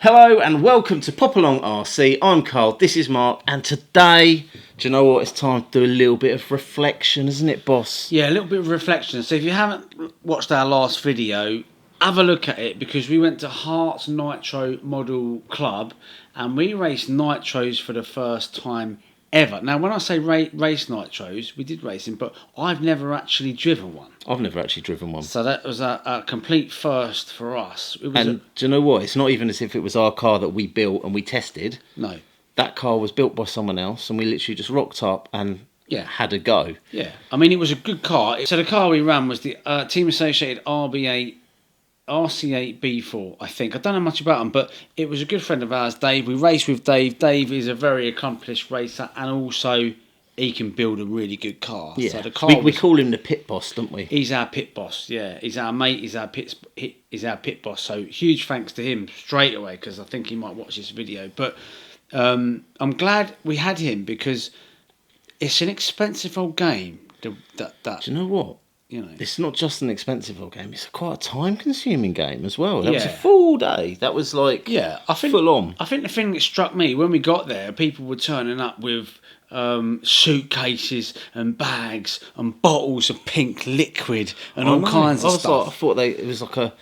Hello and welcome to Poplaong RC. I'm Carl, this is Mark, and today, do you know what? It's time to do a little bit of reflection, isn't it, boss? Yeah, a little bit of reflection. So if you haven't watched our last video, have a look at it because we went to Hearts Nitro Model Club and we raced Nitros for the first time ever. Now, when I say race Nitros, we did racing, but I've never actually driven one. I've never actually driven one. So that was a complete first for us. Do you know what? It's not even as if it was our car that we built and we tested. No. That car was built by someone else and we literally just rocked up and had a go. Yeah. I mean, it was a good car. So the car we ran was the Team Associated RC8 B4, I think. I don't know much about them, but it was a good friend of ours, Dave. We raced with Dave. Dave is a very accomplished racer and also he can build a really good car. Yeah. So the car we call him the pit boss, don't we? He's our pit boss, yeah. He's our mate, he's our pit boss. So huge thanks to him straight away because I think he might watch this video. But I'm glad we had him because it's an expensive old game. Do you know what? You know, it's not just an expensive old game, it's quite a time-consuming game as well. That was a full day. That was like full on. I think the thing that struck me, when we got there, people were turning up with suitcases and bags and bottles of pink liquid and all kinds of stuff. I thought it was like a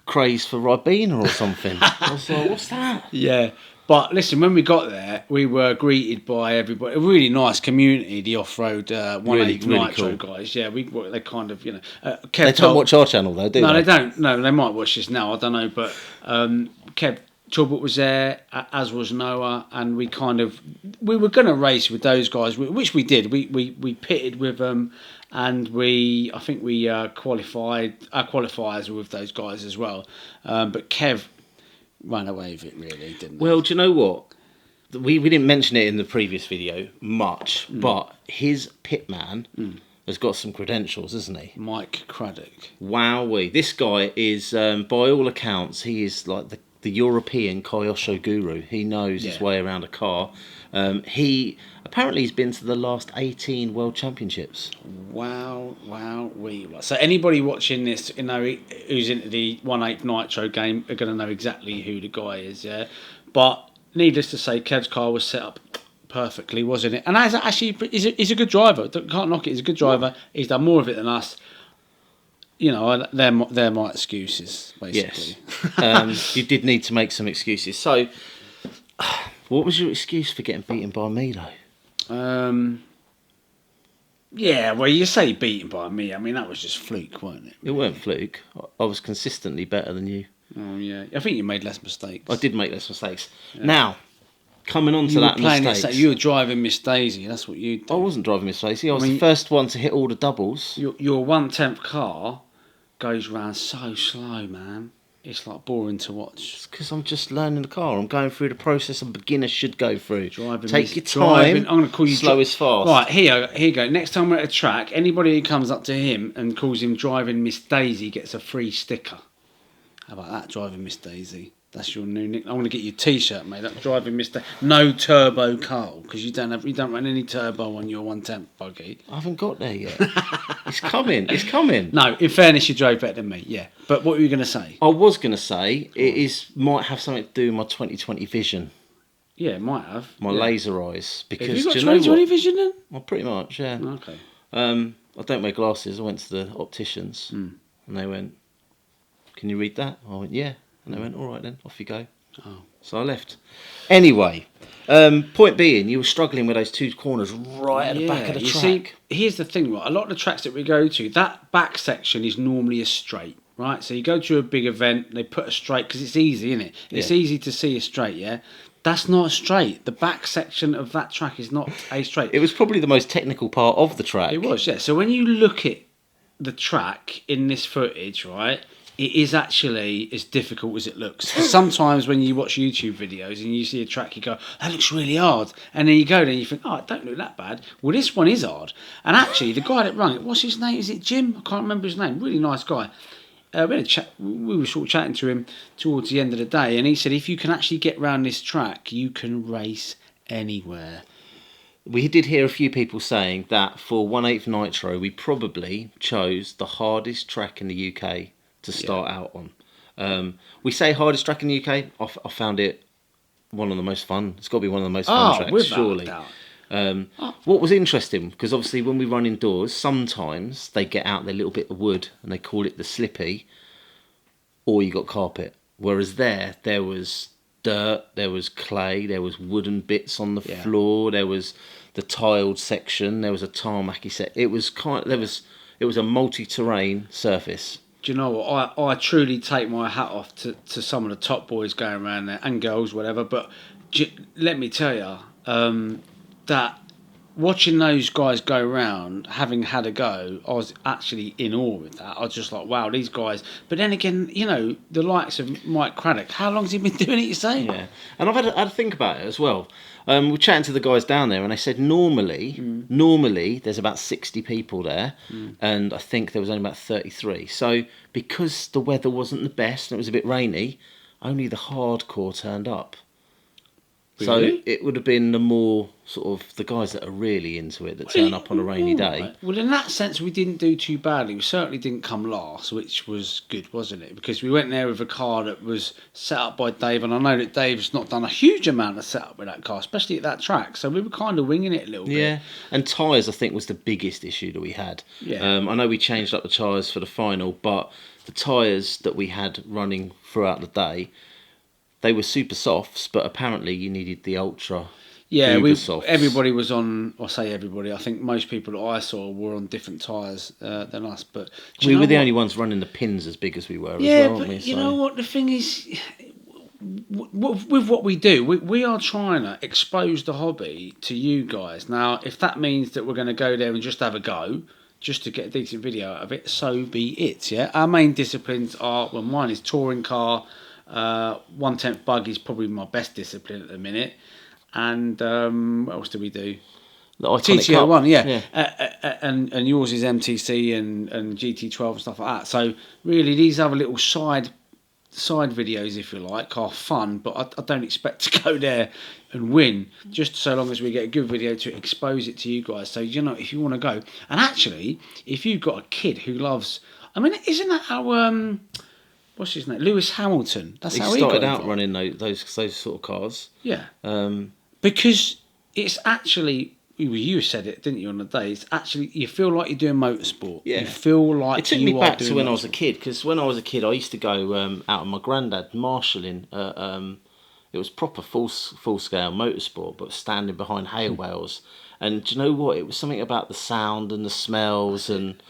craze for Ribena or something. I was like, what's that? Yeah. But listen, when we got there, we were greeted by everybody. A really nice community, the off-road 1/8 Nitro cool guys. Yeah, they kind of, you know. They don't watch our channel though, do they? No, they don't. No, they might watch this now. I don't know. But Kev Talbot was there, as was Noah, and we were going to race with those guys, which we did. We pitted with them, and I think we qualified. Our qualifiers were with those guys as well. But Kev ran away with it, really, didn't Well, do you know what? We didn't mention it in the previous video much, but his pitman has got some credentials, hasn't he? Mike Cradock. Wowee. This guy is, by all accounts, he is like the European KYOSHO guru. He knows his way around a car. Apparently he's been to the last 18 World Championships. Wow. So anybody watching this, you know, who's into the 1/8 Nitro game are going to know exactly who the guy is, yeah? But needless to say, Kev's car was set up perfectly, wasn't it? And he's a good driver. Can't knock it. He's a good driver. He's done more of it than us. You know, they're my excuses, basically. Yes. You did need to make some excuses. So, what was your excuse for getting beaten by me, though? Yeah, well, you say beaten by me. I mean, that was just fluke, wasn't it? It weren't fluke. I was consistently better than you. Oh, yeah. I think you made less mistakes. I did make less mistakes. Yeah. Now, coming on to that mistake. You were driving Miss Daisy. That's what you did. I wasn't driving Miss Daisy. I was the first one to hit all the doubles. Your 1/10 car goes round so slow, man. It's like boring to watch. It's because I'm just learning the car. I'm going through the process a beginner should go through. Take your time. I'm going to call you slow is fast. Right, here you go. Next time we're at a track, anybody who comes up to him and calls him driving Miss Daisy gets a free sticker. How about that, driving Miss Daisy? That's your new nickname. I'm going to get you a T-shirt, mate. That's driving Mr. No Turbo Carl, because you don't run any turbo on your 1/10 buggy. I haven't got there yet. It's coming. No, in fairness, you drove better than me. Yeah, but what were you going to say? I was going to say might have something to do with my 2020 vision. Yeah, it might have. My laser eyes, because have you got 2020 vision then? Well, pretty much, yeah. Okay. I don't wear glasses. I went to the opticians, and they went, "Can you read that?" I went, "Yeah." And they went, all right then, off you go. Oh. So I left. Anyway, point being, you were struggling with those two corners right at the back of the track. See, here's the thing, right? A lot of the tracks that we go to, that back section is normally a straight, right? So you go to a big event, they put a straight, because it's easy, isn't it? It's easy to see a straight, yeah? That's not a straight. The back section of that track is not a straight. It was probably the most technical part of the track. It was, yeah. So when you look at the track in this footage, right, it is actually as difficult as it looks. Sometimes when you watch YouTube videos and you see a track, you go, that looks really hard. And then you go there and you think, oh, it don't look that bad. Well, this one is hard. And actually, the guy that run it, what's his name? Is it Jim? I can't remember his name. Really nice guy. We were sort of chatting to him towards the end of the day, and he said, if you can actually get round this track, you can race anywhere. We did hear a few people saying that for 1/8 Nitro, we probably chose the hardest track in the UK to start out on. We say hardest track in the UK. I found it one of the most fun. It's got to be one of the most fun tracks, without surely. doubt. What was interesting, because obviously when we run indoors, sometimes they get out their little bit of wood and they call it the slippy, or you got carpet. Whereas there was dirt, there was clay, there was wooden bits on the floor, there was the tiled section, there was a tarmacy set. It was it was a multi-terrain surface. Do you know what? I truly take my hat off to some of the top boys going around there, and girls, whatever. But let me tell you, that watching those guys go around, having had a go, I was actually in awe with that. I was just like, wow, these guys. But then again, you know, the likes of Mike Cradock, how long has he been doing it, you say? Yeah, and I've had to think about it as well. We're chatting to the guys down there, and they said normally there's about 60 people there, and I think there was only about 33. So because the weather wasn't the best and it was a bit rainy, only the hardcore turned up. Really? So it would have been the more sort of the guys that are really into it that turn up on a rainy day. Right. Well, in that sense, we didn't do too badly. We certainly didn't come last, which was good, wasn't it? Because we went there with a car that was set up by Dave, and I know that Dave's not done a huge amount of setup with that car, especially at that track. So we were kind of winging it a little bit. Yeah, and tyres I think was the biggest issue that we had. Yeah. I know we changed up the tyres for the final, but the tyres that we had running throughout the day, they were super softs, but apparently you needed the ultra. Yeah, softs. Everybody was on. I say everybody. I think most people that I saw were on different tyres than us. But we were the only ones running the pins as big as we were. Yeah, as well, but weren't we? you know what? The thing is, with what we do, we are trying to expose the hobby to you guys. Now, if that means that we're going to go there and just have a go, just to get a decent video out of it, so be it. Yeah, our main disciplines are, well, mine is touring car. 1/10 bug is probably my best discipline at the minute, and what else do we do? The iconic TTO one, yeah. And yours is MTC and GT12 and stuff like that. So really, these other little side videos, if you like, are fun, but I don't expect to go there and win. Just so long as we get a good video to expose it to you guys. So you know, if you want to go, and actually, if you've got a kid who loves, I mean, isn't that how what's his name? Lewis Hamilton. That's how he started got out running those sort of cars. Yeah. Because it's actually, you said it, didn't you, on the day? It's actually, you feel like you're doing motorsport. Yeah. You feel like it took me back to when I was a kid, because when I was a kid, I used to go out with my granddad marshalling. It was proper full scale motorsport, but standing behind hay bales. And do you know what? It was something about the sound and the smells and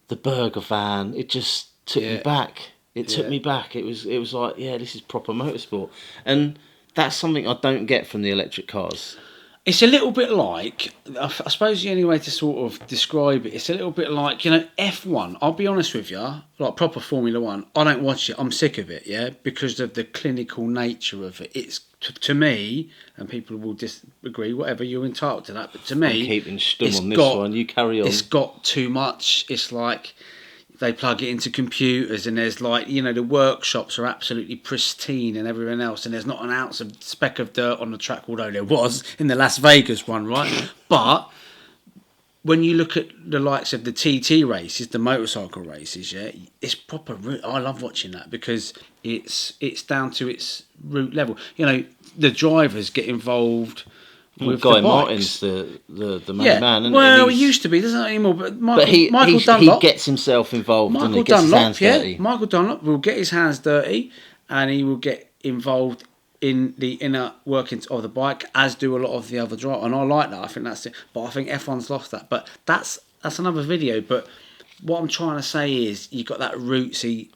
the burger van. It just took me back. It took me back. It was like, yeah, this is proper motorsport. And that's something I don't get from the electric cars. It's a little bit like, I suppose the only way to sort of describe it, it's a little bit like, you know, F1. I'll be honest with you, like proper Formula 1, I don't watch it. I'm sick of it, yeah, because of the clinical nature of it. It's, to me, and people will disagree, whatever, you're entitled to that, but to me, I'm keeping stum on this one. You carry on. It's got too much. It's like they plug it into computers, and there's like, you know, the workshops are absolutely pristine and everything else, and there's not an ounce of speck of dirt on the track, although there was in the Las Vegas one, right? But when you look at the likes of the TT races, the motorcycle races, yeah, it's proper. I love watching that because it's down to its root level. You know, the drivers get involved. With Guy the Martin's the main man, isn't well, he? he used to be, doesn't it anymore? But Michael Dunlop, he gets himself involved and he Michael gets Dunlop, his hands dirty. Michael Dunlop will get his hands dirty, and he will get involved in the inner workings of the bike, as do a lot of the other drivers. And I like that. I think that's it. But I think F1's lost that. But that's another video. But what I'm trying to say is, you got that rootsy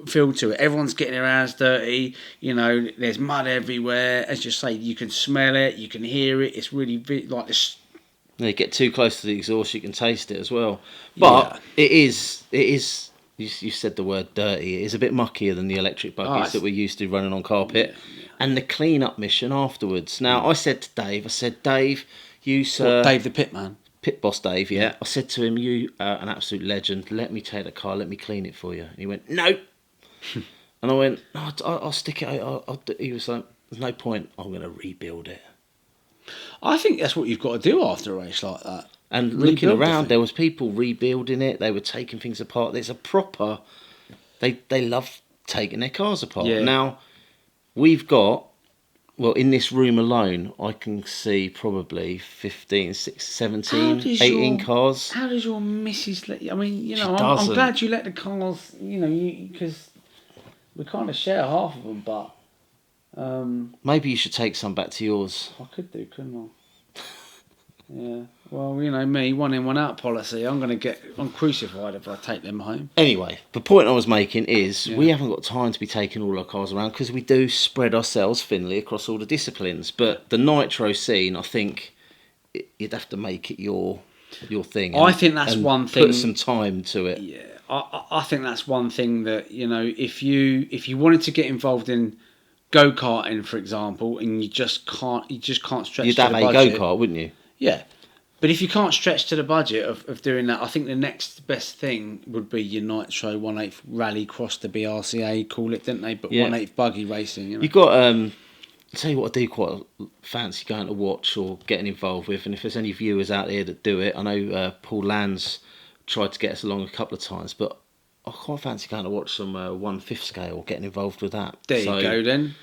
feel to it. Everyone's getting their hands dirty, you know, there's mud everywhere. As you say, you can smell it, you can hear it. It's really like this. You get too close to the exhaust, you can taste it as well. But it is you said the word dirty. It is a bit muckier than the electric buggies that we're used to running on carpet. And the clean-up mission afterwards. Now, I said to Dave, Dave, you sir... What, Dave the pitman? Pit boss Dave, yeah. I said to him, you are an absolute legend. Let me take the car, let me clean it for you. And he went, no. And I went, no, I'll stick it. He was like, there's no point. I'm going to rebuild it. I think that's what you've got to do after a race like that. And looking around, there was people rebuilding it. They were taking things apart. There's a proper... They love taking their cars apart. Yeah. Now, we've got, well, in this room alone, I can see probably 15, 16, 17, 18 cars. How does your missus let you? I mean, you know, I'm doesn't. glad you let the cars, you know, because we kind of share half of them, but... Maybe you should take some back to yours. I could do, couldn't I? Yeah. Well, you know me, one in, one out policy. I'm crucified if I take them home. Anyway, the point I was making is we haven't got time to be taking all our cars around because we do spread ourselves thinly across all the disciplines. But the nitro scene, I think you'd have to make it your thing. I think that's one thing. Put some time to it. Yeah, I think that's one thing that, you know, if you wanted to get involved in go-karting, for example, and you just can't stretch. You'd to have the a budget. go-kart, wouldn't you? Yeah. But if you can't stretch to the budget of doing that, I think the next best thing would be your Nitro 1/8 rally cross the BRCA, call it, didn't they? But 1/8 buggy racing. You know? You got, I'll tell you what I do quite fancy going to watch or getting involved with, and if there's any viewers out there that do it, I know Paul Lands tried to get us along a couple of times, but I quite fancy going to watch some 1/5 scale, getting involved with that. There you go then.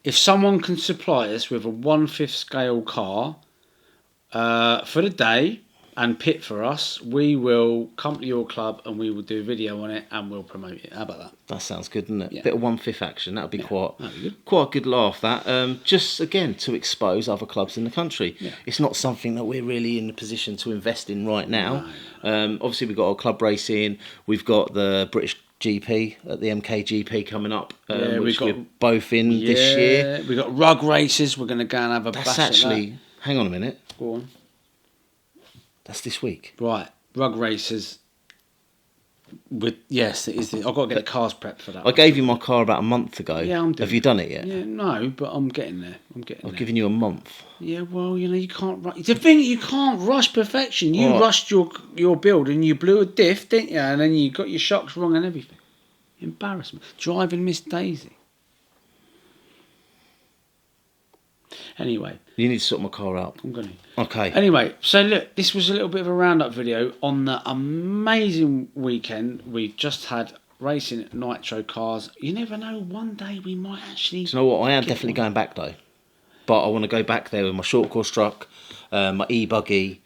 If someone can supply us with a 1/5 scale car for the day and pit for us, we will come to your club and we will do a video on it and we'll promote it. How about that? That sounds good, doesn't it? Yeah. Bit of 1/5 action. That would be that'd be good. quite a good laugh. That just again to expose other clubs in the country. Yeah. It's not something that we're really in a position to invest in right now. Obviously, we've got our club racing. We've got the British GP at the MKGP coming up, which we're both in this year. We've got rug races. We're going to go and have a bash at that. Hang on a minute. Go on. That's this week. Right, rug races. Yes, it is. I've got to get the cars prepped for that. I gave you my car about a month ago. Yeah, I'm doing. Have you done it yet? Yeah, no, but I'm getting there. I've given you a month. Yeah, well, you know, you can't rush. The thing, you can't rush perfection. You rushed your build and you blew a diff, didn't you? And then you got your shocks wrong and everything. Embarrassment. Driving Miss Daisy. Anyway. You need to sort my car out. I'm going to. Okay. Anyway, so look, this was a little bit of a roundup video on the amazing weekend we've just had racing at Nitro cars. You never know, one day we might actually... Do you know what? I am definitely going back though. But I want to go back there with my short course truck, my e-buggy.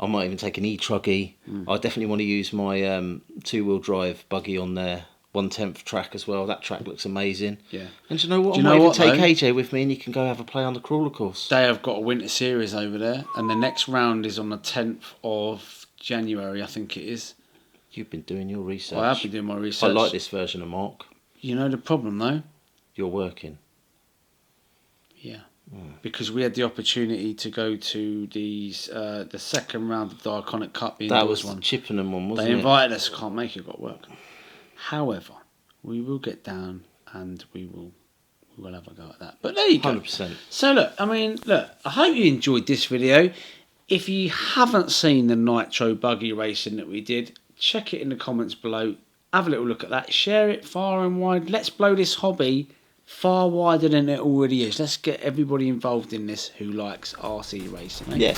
I might even take an e-truggy. I definitely want to use my two-wheel drive buggy on there. 1/10 track as well. That track looks amazing. Yeah. And do you know what? I might even take AJ with me and you can go have a play on the crawler course. They have got a winter series over there and the next round is on the 10th of January, I think it is. You've been doing your research. I have been doing my research. I like this version of Mark. You know the problem though? You're working. Yeah. Because we had the opportunity to go to the second round of the Iconic Cup. That was the Chippenham one, wasn't it? They invited us, can't make it, got work. However, we will get down and we will have a go at that. But there you go. 100%. So look, I hope you enjoyed this video. If you haven't seen the Nitro buggy racing that we did, check it in the comments below. Have a little look at that. Share it far and wide. Let's blow this hobby far wider than it already is. Let's get everybody involved in this who likes RC racing. Yeah.